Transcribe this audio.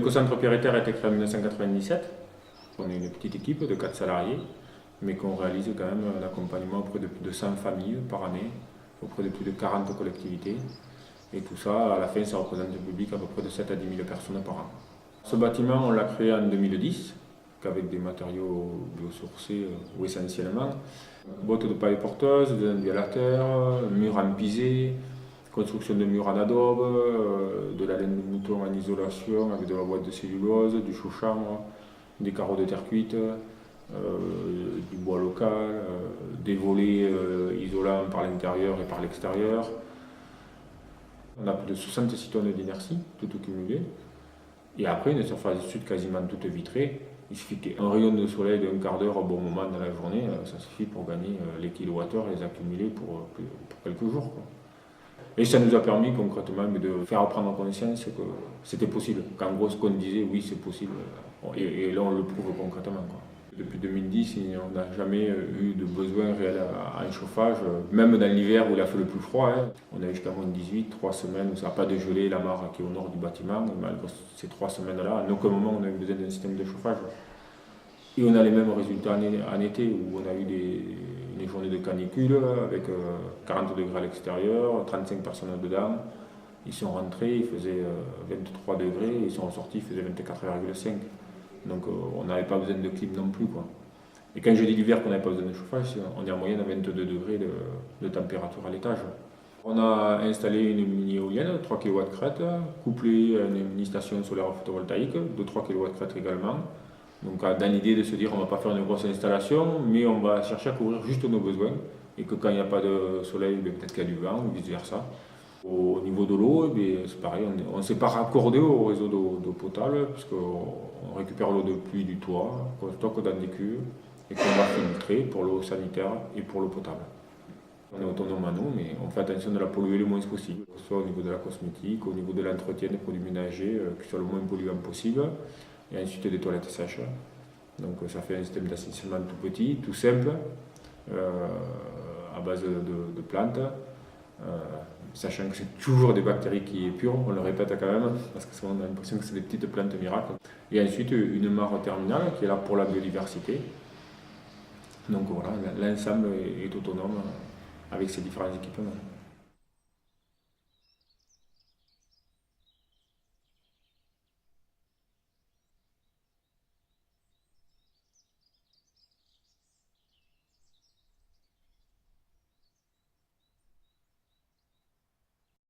l'éco-centre Pierre et Terre a été créé en 1997. On est une petite équipe de 4 salariés, mais qu'on réalise quand même un accompagnement auprès de plus de 100 familles par année, auprès de plus de 40 collectivités. Et tout ça, à la fin, ça représente un public à peu près de 7 à 10 000 personnes par an. Ce bâtiment, on l'a créé en 2010, qu'avec des matériaux biosourcés ou essentiellement. Bottes de paille porteuse, des indualateurs, murs en pisé, construction de murs en adobe, de la laine de mouton en isolation avec de la boîte de cellulose, du chaux-chambre, des carreaux de terre cuite, du bois local, des volets isolants par l'intérieur et par l'extérieur. On a plus de 66 tonnes d'inertie, tout cumulé. Et après, une surface sud quasiment toute vitrée. Il suffit qu'un rayon de soleil d'un quart d'heure au bon moment dans la journée, ça suffit pour gagner les kilowattheures et les accumuler pour quelques jours, quoi. Et ça nous a permis concrètement de faire prendre conscience que c'était possible. Qu'en gros, ce qu'on disait, oui, c'est possible. Et là, on le prouve concrètement, quoi. Depuis 2010, on n'a jamais eu de besoin réel en chauffage, même dans l'hiver où il a fait le plus froid. On a eu jusqu'à moins 18, 3 semaines où ça n'a pas dégelé la mare qui est au nord du bâtiment. Malgré ces 3 semaines-là, à aucun moment on a eu besoin d'un système de chauffage. Et on a les mêmes résultats en été où on a eu des journées de canicule avec 40 degrés à l'extérieur, 35 personnes dedans. Ils sont rentrés, il faisait 23 degrés, ils sont ressortis, il faisait 24,5. Donc on n'avait pas besoin de clim non plus, quoi. Et quand je dis l'hiver qu'on n'avait pas besoin de chauffage, on est en moyenne à 22 degrés de température à l'étage. On a installé une mini-éolienne, 3 kW crête, couplée à une mini-station solaire photovoltaïque de 3 kW crête également. Donc dans l'idée de se dire on ne va pas faire une grosse installation, mais on va chercher à couvrir juste nos besoins. Et que quand il n'y a pas de soleil, peut-être qu'il y a du vent ou vice-versa. Au niveau de l'eau, c'est pareil, on ne s'est pas raccordé au réseau d'eau potable, puisqu'on récupère l'eau de pluie du toit, qu'on stocke dans des cuves et qu'on va filtrer pour l'eau sanitaire et pour l'eau potable. On est autonome à nous, mais on fait attention de la polluer le moins possible, que ce soit au niveau de la cosmétique, au niveau de l'entretien des produits ménagers, qu'ils soient le moins polluants possible, et ensuite des toilettes sèches. Donc ça fait un système d'assainissement tout petit, tout simple, à base de plantes. Sachant que c'est toujours des bactéries qui épurent, on le répète quand même, parce que souvent on a l'impression que c'est des petites plantes miracles. Et ensuite une mare terminale qui est là pour la biodiversité. Donc voilà, l'ensemble est autonome avec ces différents équipements.